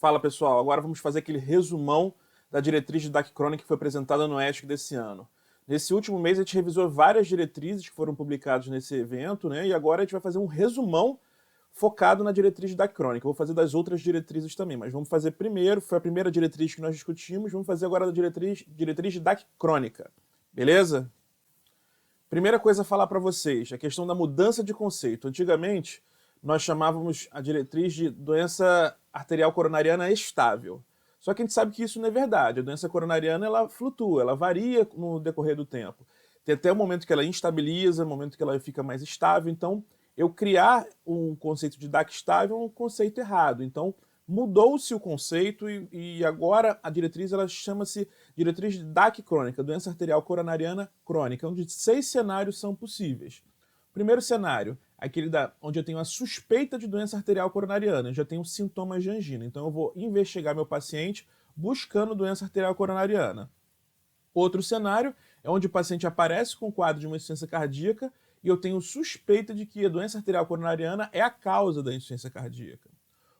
Fala pessoal, agora vamos fazer aquele resumão da diretriz de DAC crônica que foi apresentada no ESC desse ano. Nesse último mês a gente revisou várias diretrizes que foram publicadas nesse evento, né? E agora a gente vai fazer um resumão focado na diretriz de DAC crônica. Eu vou fazer das outras diretrizes também, mas vamos fazer primeiro, foi a primeira diretriz que nós discutimos, vamos fazer agora a diretriz de DAC crônica, beleza? Primeira coisa a falar para vocês, a questão da mudança de conceito. Antigamente, nós chamávamos a diretriz de doença arterial coronariana estável. Só que a gente sabe que isso não é verdade. A doença coronariana ela flutua, ela varia no decorrer do tempo. Tem até o momento que ela instabiliza, o momento que ela fica mais estável. Então, eu criar um conceito de DAC estável é um conceito errado. Então, mudou-se o conceito e agora a diretriz ela chama-se diretriz de DAC crônica, doença arterial coronariana crônica, onde 6 cenários são possíveis. Primeiro cenário, aquele onde eu tenho a suspeita de doença arterial coronariana, eu já tenho sintomas de angina. Então eu vou investigar meu paciente buscando doença arterial coronariana. Outro cenário é onde o paciente aparece com quadro de uma insuficiência cardíaca e eu tenho suspeita de que a doença arterial coronariana é a causa da insuficiência cardíaca.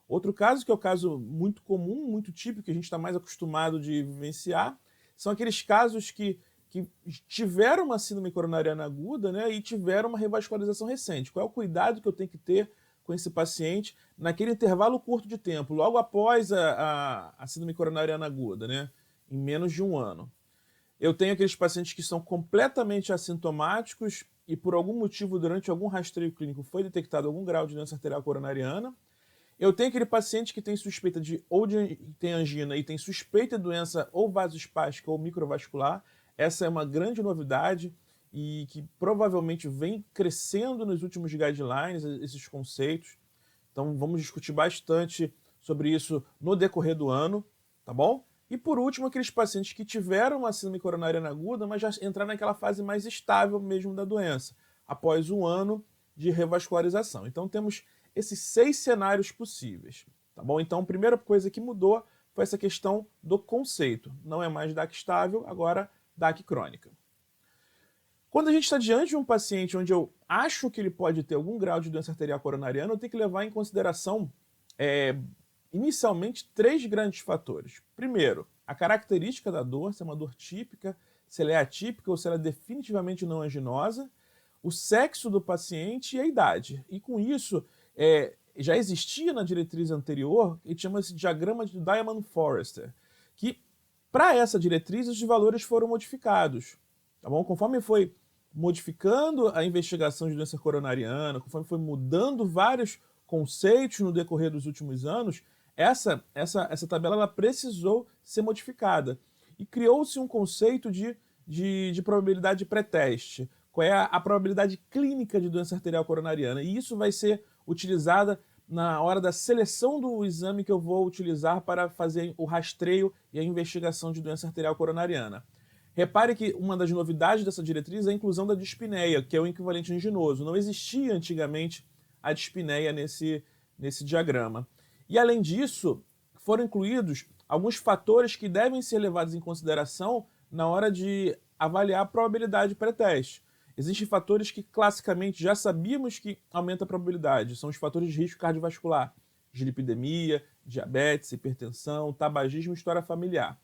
Outro caso, que é o caso muito comum, muito típico, que a gente está mais acostumado de vivenciar, são aqueles casos que tiveram uma síndrome coronariana aguda, né, e tiveram uma revascularização recente. Qual é o cuidado que eu tenho que ter com esse paciente naquele intervalo curto de tempo, logo após a síndrome coronariana aguda, né, em menos de um ano? Eu tenho aqueles pacientes que são completamente assintomáticos e por algum motivo, durante algum rastreio clínico, foi detectado algum grau de doença arterial coronariana. Eu tenho aquele paciente que tem suspeita tem angina e tem suspeita de doença ou vasoespástica ou microvascular. Essa é uma grande novidade e que provavelmente vem crescendo nos últimos guidelines, esses conceitos. Então vamos discutir bastante sobre isso no decorrer do ano, tá bom? E por último, aqueles pacientes que tiveram uma síndrome coronariana aguda, mas já entraram naquela fase mais estável mesmo da doença, após um ano de revascularização. Então temos esses 6 cenários possíveis, tá bom? Então a primeira coisa que mudou foi essa questão do conceito. Não é mais DAC estável, agora DAC crônica. Quando a gente está diante de um paciente onde eu acho que ele pode ter algum grau de doença arterial coronariana, eu tenho que levar em consideração, inicialmente, 3 grandes fatores. Primeiro, a característica da dor, se é uma dor típica, se ela é atípica ou se ela é definitivamente não anginosa, o sexo do paciente e a idade. E com isso, já existia na diretriz anterior, que chama-se diagrama de Diamond-Forrester, que para essa diretriz os valores foram modificados, tá bom? Conforme foi modificando a investigação de doença coronariana, conforme foi mudando vários conceitos no decorrer dos últimos anos, essa tabela ela precisou ser modificada. E criou-se um conceito de probabilidade pré-teste. Qual é a probabilidade clínica de doença arterial coronariana? E isso vai ser utilizada na hora da seleção do exame que eu vou utilizar para fazer o rastreio e a investigação de doença arterial coronariana. Repare que uma das novidades dessa diretriz é a inclusão da dispneia, que é o equivalente anginoso. Não existia antigamente a dispneia nesse diagrama. E além disso, foram incluídos alguns fatores que devem ser levados em consideração na hora de avaliar a probabilidade pré-teste. Existem fatores que classicamente já sabíamos que aumenta a probabilidade. São os fatores de risco cardiovascular, dislipidemia, diabetes, hipertensão, tabagismo e história familiar.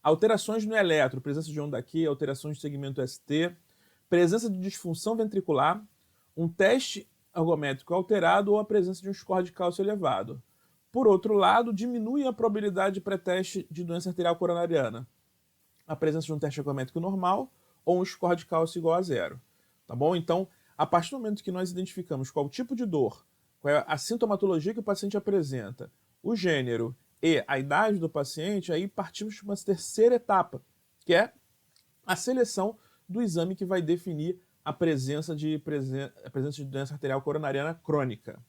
Alterações no eletro, presença de onda Q, alterações de segmento ST, presença de disfunção ventricular, um teste ergométrico alterado ou a presença de um score de cálcio elevado. Por outro lado, diminui a probabilidade de pré-teste de doença arterial coronariana. A presença de um teste ergométrico normal ou um score de cálcio igual a 0. Tá bom? Então, a partir do momento que nós identificamos qual o tipo de dor, qual é a sintomatologia que o paciente apresenta, o gênero e a idade do paciente, aí partimos para uma terceira etapa, que é a seleção do exame que vai definir a presença de doença arterial coronariana crônica.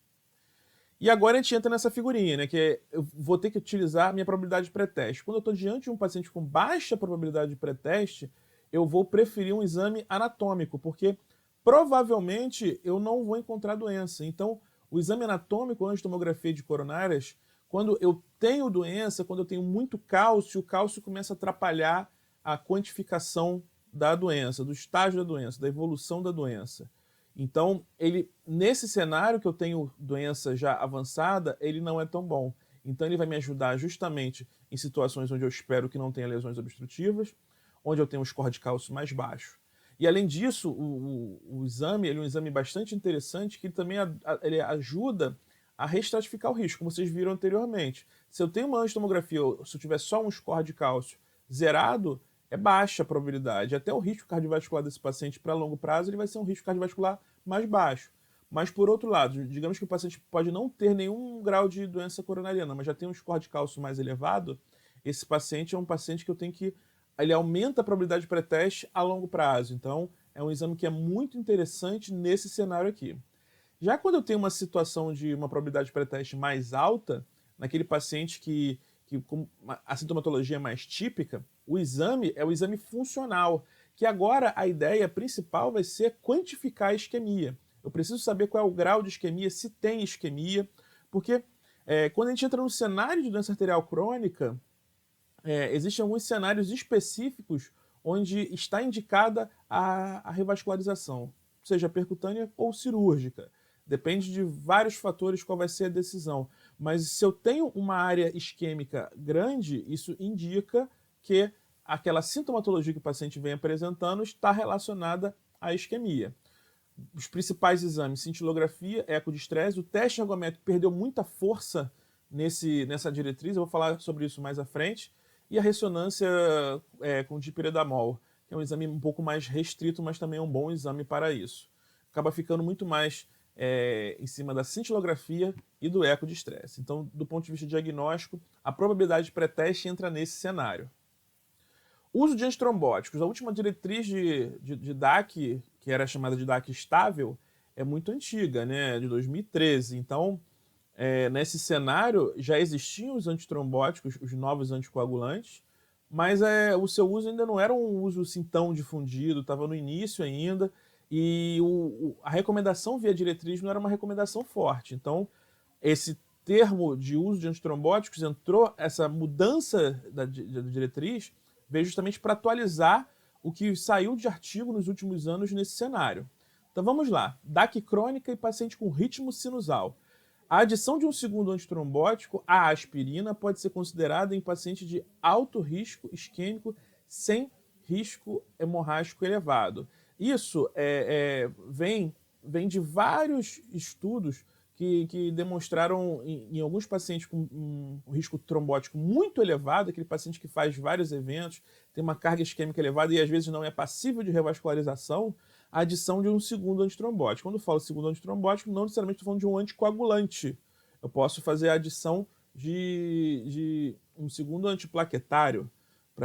E agora a gente entra nessa figurinha, né, que eu vou ter que utilizar a minha probabilidade de pré-teste. Quando eu estou diante de um paciente com baixa probabilidade de pré-teste, eu vou preferir um exame anatômico, porque provavelmente eu não vou encontrar doença. Então, o exame anatômico, angiotomografia de coronárias, quando eu tenho doença, quando eu tenho muito cálcio, o cálcio começa a atrapalhar a quantificação da doença, do estágio da doença, da evolução da doença. Então, nesse cenário que eu tenho doença já avançada, ele não é tão bom. Então ele vai me ajudar justamente em situações onde eu espero que não tenha lesões obstrutivas, onde eu tenho um score de cálcio mais baixo. E além disso, o exame ele é um exame bastante interessante que também ele ajuda a reestratificar o risco, como vocês viram anteriormente. Se eu tenho uma angiotomografia, se eu tiver só um score de cálcio zerado, é baixa a probabilidade. Até o risco cardiovascular desse paciente para longo prazo ele vai ser um risco cardiovascular mais baixo. Mas, por outro lado, digamos que o paciente pode não ter nenhum grau de doença coronariana, mas já tem um score de cálcio mais elevado, esse paciente é um paciente que eu tenho que... Ele aumenta a probabilidade de pré-teste a longo prazo. Então, é um exame que é muito interessante nesse cenário aqui. Já quando eu tenho uma situação de uma probabilidade de pré-teste mais alta, naquele paciente que com a sintomatologia mais típica, o exame é o exame funcional, que agora a ideia principal vai ser quantificar a isquemia. Eu preciso saber qual é o grau de isquemia, se tem isquemia, porque quando a gente entra no cenário de doença arterial crônica, existem alguns cenários específicos onde está indicada a revascularização, seja percutânea ou cirúrgica. Depende de vários fatores qual vai ser a decisão. Mas se eu tenho uma área isquêmica grande, isso indica que aquela sintomatologia que o paciente vem apresentando está relacionada à isquemia. Os principais exames, cintilografia, eco de estresse, o teste ergométrico perdeu muita força nessa diretriz, eu vou falar sobre isso mais à frente, e a ressonância com dipyridamol, que é um exame um pouco mais restrito, mas também é um bom exame para isso. Acaba ficando muito mais em cima da cintilografia e do eco de estresse. Então, do ponto de vista diagnóstico, a probabilidade de pré-teste entra nesse cenário. Uso de antitrombóticos. A última diretriz de DAC, que era chamada de DAC estável, é muito antiga, né, de 2013. Então, nesse cenário, já existiam os antitrombóticos, os novos anticoagulantes, mas o seu uso ainda não era um uso assim, tão difundido, estava no início ainda, e a recomendação via diretriz não era uma recomendação forte. Então, esse termo de uso de antitrombóticos entrou, essa mudança da diretriz veio justamente para atualizar o que saiu de artigo nos últimos anos nesse cenário. Então vamos lá, DAC crônica e paciente com ritmo sinusal. A adição de um segundo antitrombótico à aspirina pode ser considerada em paciente de alto risco isquêmico sem risco hemorrágico elevado. Isso vem de vários estudos que demonstraram em alguns pacientes com um risco trombótico muito elevado, aquele paciente que faz vários eventos, tem uma carga isquêmica elevada e às vezes não é passível de revascularização, a adição de um segundo antitrombótico. Quando eu falo segundo antitrombótico, não necessariamente estou falando de um anticoagulante. Eu posso fazer a adição de um segundo antiplaquetário,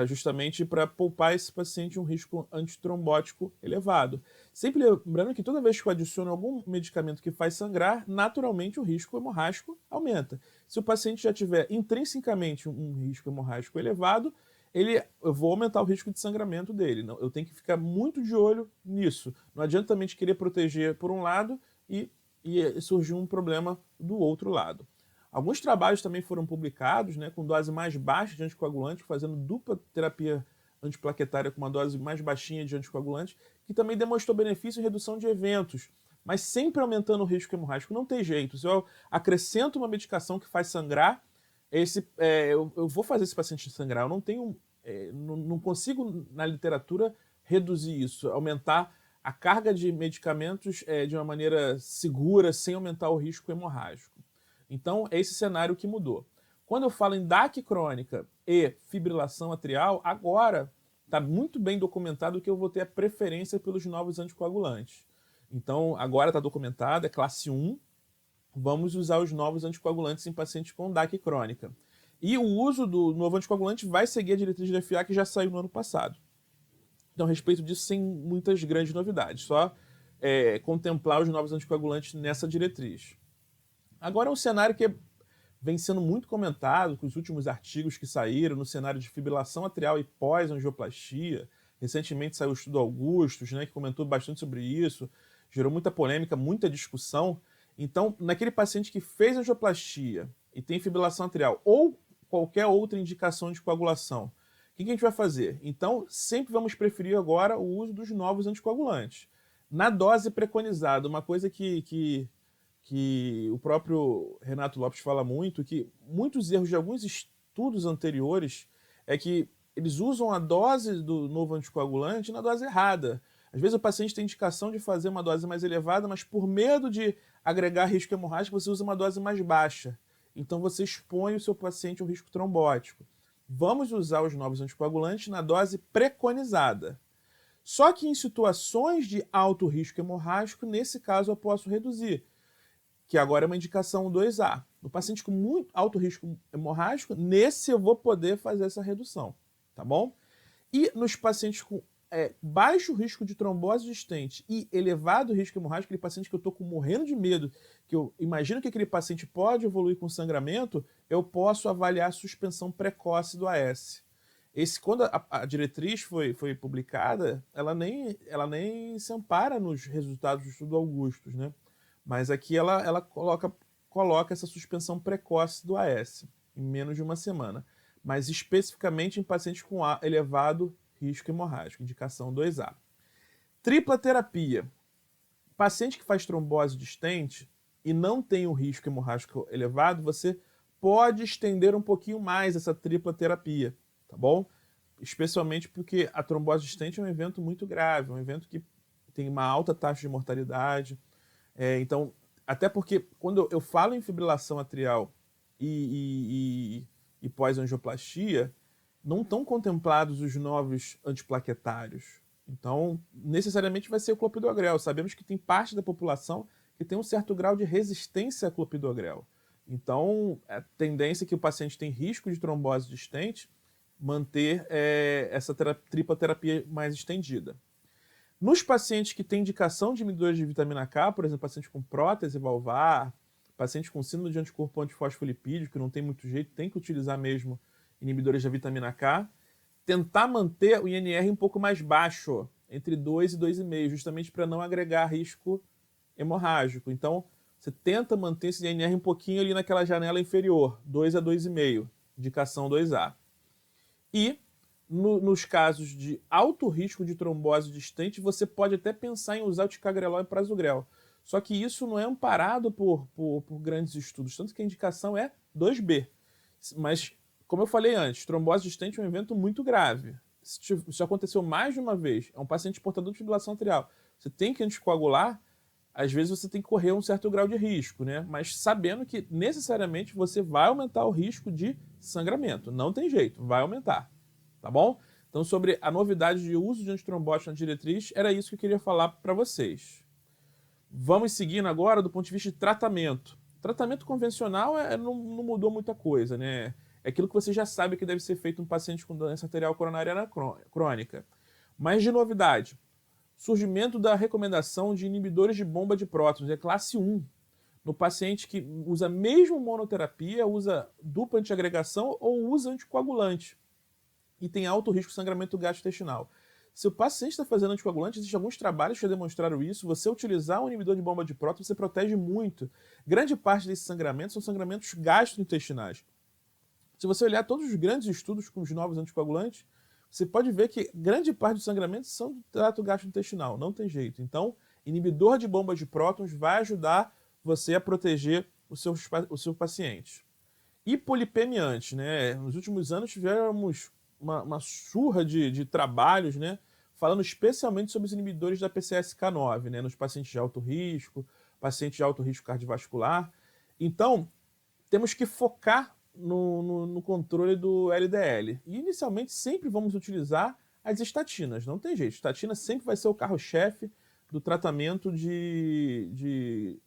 justamente para poupar esse paciente um risco antitrombótico elevado. Sempre lembrando que toda vez que eu adiciono algum medicamento que faz sangrar, naturalmente o risco hemorrágico aumenta. Se o paciente já tiver intrinsecamente um risco hemorrágico elevado, eu vou aumentar o risco de sangramento dele. Eu tenho que ficar muito de olho nisso. Não adianta também querer proteger por um lado e surgir um problema do outro lado. Alguns trabalhos também foram publicados, né, com dose mais baixa de anticoagulante, fazendo dupla terapia antiplaquetária com uma dose mais baixinha de anticoagulante, que também demonstrou benefício em redução de eventos, mas sempre aumentando o risco hemorrágico. Não tem jeito. Se eu acrescento uma medicação que faz sangrar, eu vou fazer esse paciente sangrar. Eu não tenho, não consigo, na literatura, reduzir isso, aumentar a carga de medicamentos de uma maneira segura, sem aumentar o risco hemorrágico. Então, é esse cenário que mudou. Quando eu falo em DAC crônica e fibrilação atrial, agora está muito bem documentado que eu vou ter a preferência pelos novos anticoagulantes. Então, agora está documentado, é classe 1, vamos usar os novos anticoagulantes em pacientes com DAC crônica. E o uso do novo anticoagulante vai seguir a diretriz da FDA que já saiu no ano passado. Então, a respeito disso, sem muitas grandes novidades, só contemplar os novos anticoagulantes nessa diretriz. Agora é um cenário que vem sendo muito comentado com os últimos artigos que saíram no cenário de fibrilação atrial e pós-angioplastia. Recentemente saiu o estudo Augustus, né, que comentou bastante sobre isso, gerou muita polêmica, muita discussão. Então, naquele paciente que fez angioplastia e tem fibrilação atrial ou qualquer outra indicação de coagulação, o que a gente vai fazer? Então, sempre vamos preferir agora o uso dos novos anticoagulantes. Na dose preconizada, uma coisa que que o próprio Renato Lopes fala muito, que muitos erros de alguns estudos anteriores é que eles usam a dose do novo anticoagulante na dose errada. Às vezes o paciente tem indicação de fazer uma dose mais elevada, mas por medo de agregar risco hemorrágico, você usa uma dose mais baixa. Então você expõe o seu paciente ao risco trombótico. Vamos usar os novos anticoagulantes na dose preconizada. Só que em situações de alto risco hemorrágico, nesse caso eu posso reduzir, que agora é uma indicação 2A. No paciente com muito alto risco hemorrágico, nesse eu vou poder fazer essa redução, tá bom? E nos pacientes com baixo risco de trombose de stent e elevado risco hemorrágico, aquele paciente que eu estou morrendo de medo, que eu imagino que aquele paciente pode evoluir com sangramento, eu posso avaliar a suspensão precoce do AS. Quando a diretriz foi publicada, ela nem se ampara nos resultados do estudo Augustus, né? Mas aqui ela coloca essa suspensão precoce do AS em menos de uma semana, mas especificamente em pacientes com elevado risco hemorrágico, indicação 2A. Tripla terapia. Paciente que faz trombose de stent e não tem o risco hemorrágico elevado, você pode estender um pouquinho mais essa tripla terapia, tá bom? Especialmente porque a trombose de stent é um evento muito grave, um evento que tem uma alta taxa de mortalidade. Então, até porque quando eu falo em fibrilação atrial e pós-angioplastia, não estão contemplados os novos antiplaquetários. Então, necessariamente vai ser o clopidogrel. Sabemos que tem parte da população que tem um certo grau de resistência a clopidogrel. Então, a tendência é que o paciente tem risco de trombose de stent, manter essa tripla terapia mais estendida. Nos pacientes que têm indicação de inibidores de vitamina K, por exemplo, paciente com prótese valvar, paciente com síndrome de anticorpo antifosfolipídico, que não tem muito jeito, tem que utilizar mesmo inibidores da vitamina K, tentar manter o INR um pouco mais baixo, entre 2 e 2,5, justamente para não agregar risco hemorrágico. Então, você tenta manter esse INR um pouquinho ali naquela janela inferior, 2 a 2,5, indicação 2A. E, nos casos de alto risco de trombose de stent, você pode até pensar em usar o ticagrelol e prasugrel. Só que isso não é amparado por grandes estudos, tanto que a indicação é 2B. Mas, como eu falei antes, trombose de stent é um evento muito grave. Se isso aconteceu mais de uma vez, é um paciente portador de fibrilação atrial, você tem que anticoagular, às vezes você tem que correr um certo grau de risco, né? Mas sabendo que necessariamente você vai aumentar o risco de sangramento. Não tem jeito, vai aumentar, tá bom? Então, sobre a novidade de uso de antitrombótico na diretriz, era isso que eu queria falar para vocês. Vamos seguindo agora do ponto de vista de tratamento. Tratamento convencional não mudou muita coisa, né? É aquilo que você já sabe que deve ser feito em um paciente com doença arterial coronariana crônica. Mas de novidade, surgimento da recomendação de inibidores de bomba de prótons, é classe 1, no paciente que usa mesmo monoterapia, usa dupla antiagregação ou usa anticoagulante e tem alto risco de sangramento gastrointestinal. Se o paciente está fazendo anticoagulante, existem alguns trabalhos que já demonstraram isso. Você utilizar um inibidor de bomba de prótons, você protege muito. Grande parte desses sangramentos são sangramentos gastrointestinais. Se você olhar todos os grandes estudos com os novos anticoagulantes, você pode ver que grande parte dos sangramentos são do trato gastrointestinal, não tem jeito. Então, inibidor de bomba de prótons vai ajudar você a proteger o seu paciente. E polipemiante, né? Nos últimos anos tivemos uma surra de trabalhos, né? Falando especialmente sobre os inibidores da PCSK9, né? Nos pacientes de alto risco, pacientes de alto risco cardiovascular. Então, temos que focar no controle do LDL. E inicialmente sempre vamos utilizar as estatinas, não tem jeito. Estatina sempre vai ser o carro-chefe do tratamento de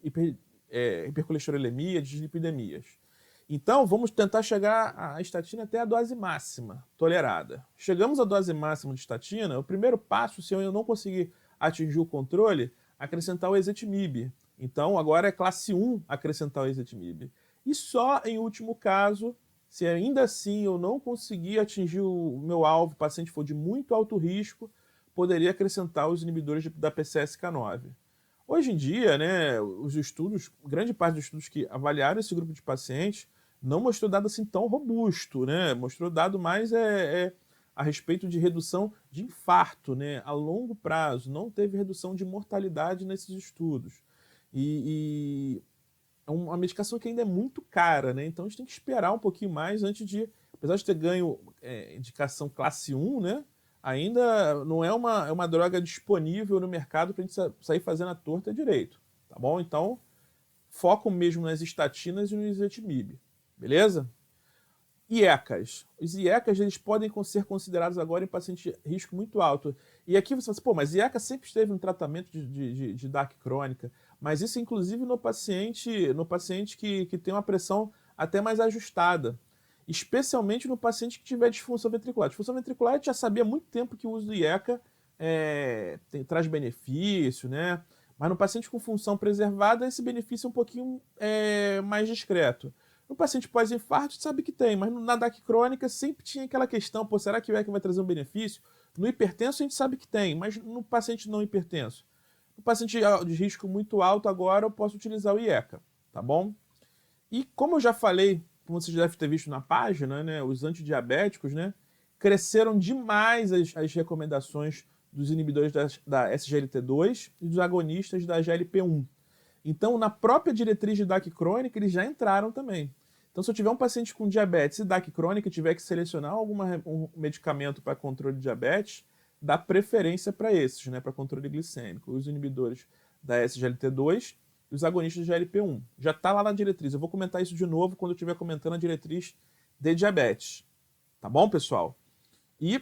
hipercolesterolemia, de dislipidemias. Então vamos tentar chegar à estatina até a dose máxima tolerada. Chegamos à dose máxima de estatina, o primeiro passo, se eu não conseguir atingir o controle, acrescentar o ezetimibe. Então agora é classe 1 acrescentar o ezetimibe. E só em último caso, se ainda assim eu não conseguir atingir o meu alvo, o paciente for de muito alto risco, poderia acrescentar os inibidores da PCSK9. Hoje em dia, né, os estudos, grande parte dos estudos que avaliaram esse grupo de pacientes não mostrou dado assim tão robusto, né? Mostrou dado mais a respeito de redução de infarto, né, a longo prazo. Não teve redução de mortalidade nesses estudos. uma medicação que ainda é muito cara, né? Então a gente tem que esperar um pouquinho mais antes de, apesar de ter ganho indicação classe 1, né? Ainda não é uma droga disponível no mercado para a gente sair fazendo a torta direito, tá bom? Então, foco mesmo nas estatinas e no ezetimibe, beleza? IECAS. Os IECAS, eles podem ser considerados agora em paciente de risco muito alto. E aqui você fala assim, pô, mas IECA sempre esteve no tratamento de DAC crônica, mas isso inclusive no paciente que tem uma pressão até mais ajustada, especialmente no paciente que tiver disfunção ventricular. Disfunção ventricular, a gente já sabia há muito tempo que o uso do IECA traz benefício, né? Mas no paciente com função preservada, esse benefício é um pouquinho mais discreto. No paciente pós-infarto, sabe que tem, mas na DAC crônica sempre tinha aquela questão, pô, será que o ECA vai trazer um benefício? No hipertenso a gente sabe que tem, mas no paciente não hipertenso. No paciente de risco muito alto, agora eu posso utilizar o IECA, tá bom? E como eu já falei, como vocês devem ter visto na página, né, os antidiabéticos, né, cresceram demais as recomendações dos inibidores da SGLT2 e dos agonistas da GLP-1. Então, na própria diretriz de DAC crônica, eles já entraram também. Então, se eu tiver um paciente com diabetes e DAC crônica e tiver que selecionar um medicamento para controle de diabetes, dá preferência para esses, né, para controle glicêmico. Os inibidores da SGLT2 e os agonistas da GLP-1. Já está lá na diretriz. Eu vou comentar isso de novo quando eu estiver comentando a diretriz de diabetes. Tá bom, pessoal? E,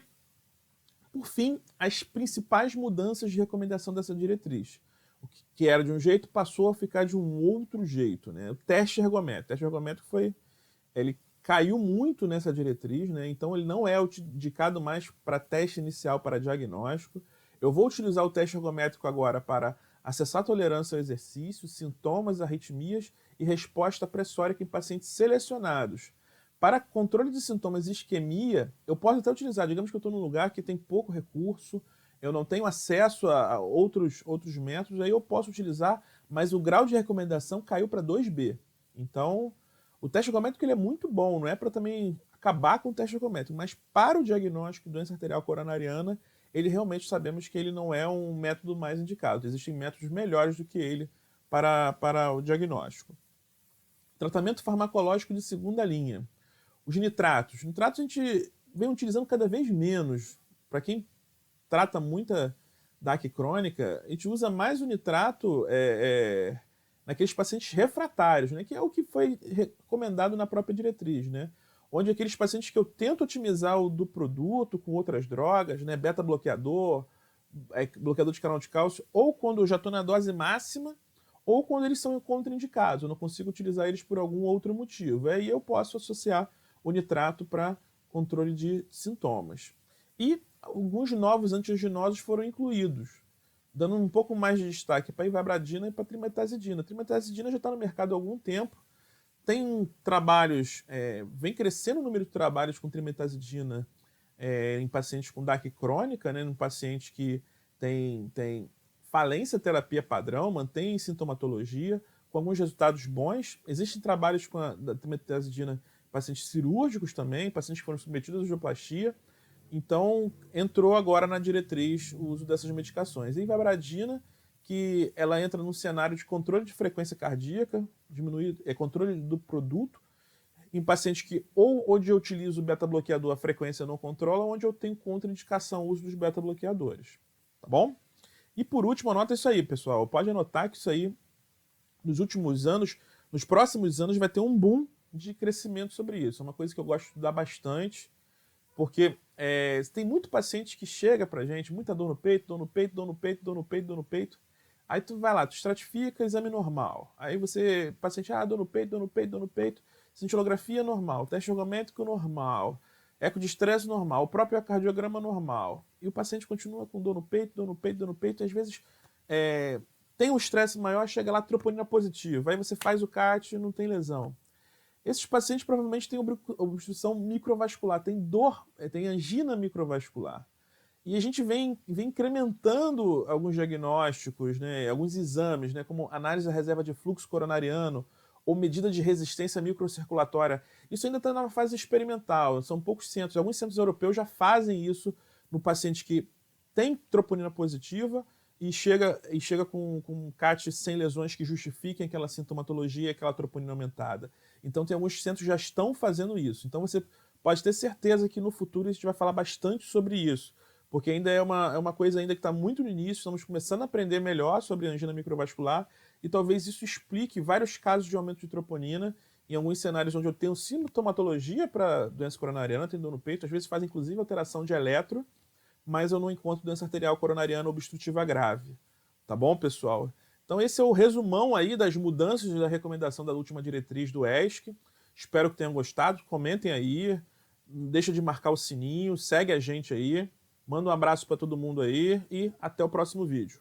por fim, as principais mudanças de recomendação dessa diretriz. O que era de um jeito passou a ficar de um outro jeito, né? O teste ergométrico. O teste ergométrico ele caiu muito nessa diretriz, né? Então ele não é indicado mais para teste inicial para diagnóstico. Eu vou utilizar o teste ergométrico agora para acessar a tolerância ao exercício, sintomas, arritmias e resposta pressórica em pacientes selecionados. Para controle de sintomas e isquemia, eu posso até utilizar, digamos que eu estou num lugar que tem pouco recurso, eu não tenho acesso a outros métodos, aí eu posso utilizar, mas o grau de recomendação caiu para 2B. Então, o teste ergométrico ele é muito bom, não é para também acabar com o teste ergométrico, mas para o diagnóstico de doença arterial coronariana, ele realmente sabemos que ele não é um método mais indicado. Existem métodos melhores do que ele para o diagnóstico. Tratamento farmacológico de segunda linha. Os nitratos. Nitratos a gente vem utilizando cada vez menos. Para quem trata muita DAC crônica, a gente usa mais o nitrato naqueles pacientes refratários, né, que é o que foi recomendado na própria diretriz, né, onde aqueles pacientes que eu tento otimizar o do produto com outras drogas, né, beta-bloqueador, bloqueador de canal de cálcio, ou quando eu já estou na dose máxima, ou quando eles são contraindicados, eu não consigo utilizar eles por algum outro motivo. Aí eu posso associar o nitrato para controle de sintomas. E alguns novos antianginosos foram incluídos, dando um pouco mais de destaque para a ivabradina e para a trimetazidina. A trimetazidina já está no mercado há algum tempo, tem trabalhos, vem crescendo o número de trabalhos com trimetazidina em pacientes com DAC crônica, né, em pacientes que tem falência terapia padrão, mantém sintomatologia, com alguns resultados bons. Existem trabalhos com a trimetazidina em pacientes cirúrgicos também, pacientes que foram submetidos à angioplastia. Então, entrou agora na diretriz o uso dessas medicações. E a ivabradina, que ela entra num cenário de controle de frequência cardíaca, controle do produto, em pacientes que ou onde eu utilizo o beta-bloqueador, a frequência não controla, onde eu tenho contraindicação o uso dos beta-bloqueadores. Tá bom? E por último, anota isso aí, pessoal. Pode anotar que isso aí, nos últimos anos, nos próximos anos, vai ter um boom de crescimento sobre isso. É uma coisa que eu gosto de estudar bastante, porque tem muito paciente que chega pra gente, muita dor no peito, dor no peito, dor no peito, dor no peito, dor no peito. Aí tu vai lá, tu estratifica, exame normal. Aí você, paciente, dor no peito, dor no peito, dor no peito. Cintilografia normal, teste ergométrico normal, eco de estresse normal, o próprio ecocardiograma normal. E o paciente continua com dor no peito, dor no peito, dor no peito. E às vezes tem um estresse maior, chega lá troponina positiva. Aí você faz o CAT e não tem lesão. Esses pacientes provavelmente têm obstrução microvascular, tem dor, tem angina microvascular. E a gente vem incrementando alguns diagnósticos, né, alguns exames, né, como análise da reserva de fluxo coronariano ou medida de resistência microcirculatória. Isso ainda está na fase experimental, são poucos centros. Alguns centros europeus já fazem isso no paciente que tem troponina positiva, e chega com um CAT sem lesões que justifiquem aquela sintomatologia e aquela troponina aumentada. Então tem alguns centros que já estão fazendo isso. Então você pode ter certeza que no futuro a gente vai falar bastante sobre isso, porque ainda é uma coisa ainda que está muito no início, estamos começando a aprender melhor sobre angina microvascular, e talvez isso explique vários casos de aumento de troponina em alguns cenários onde eu tenho sintomatologia para doença coronariana, tem dor no peito, às vezes faz inclusive alteração de eletro, mas eu não encontro doença arterial coronariana obstrutiva grave. Tá bom, pessoal? Então esse é o resumão aí das mudanças da recomendação da última diretriz do ESC. Espero que tenham gostado. Comentem aí. Não deixa de marcar o sininho. Segue a gente aí. Manda um abraço para todo mundo aí e até o próximo vídeo.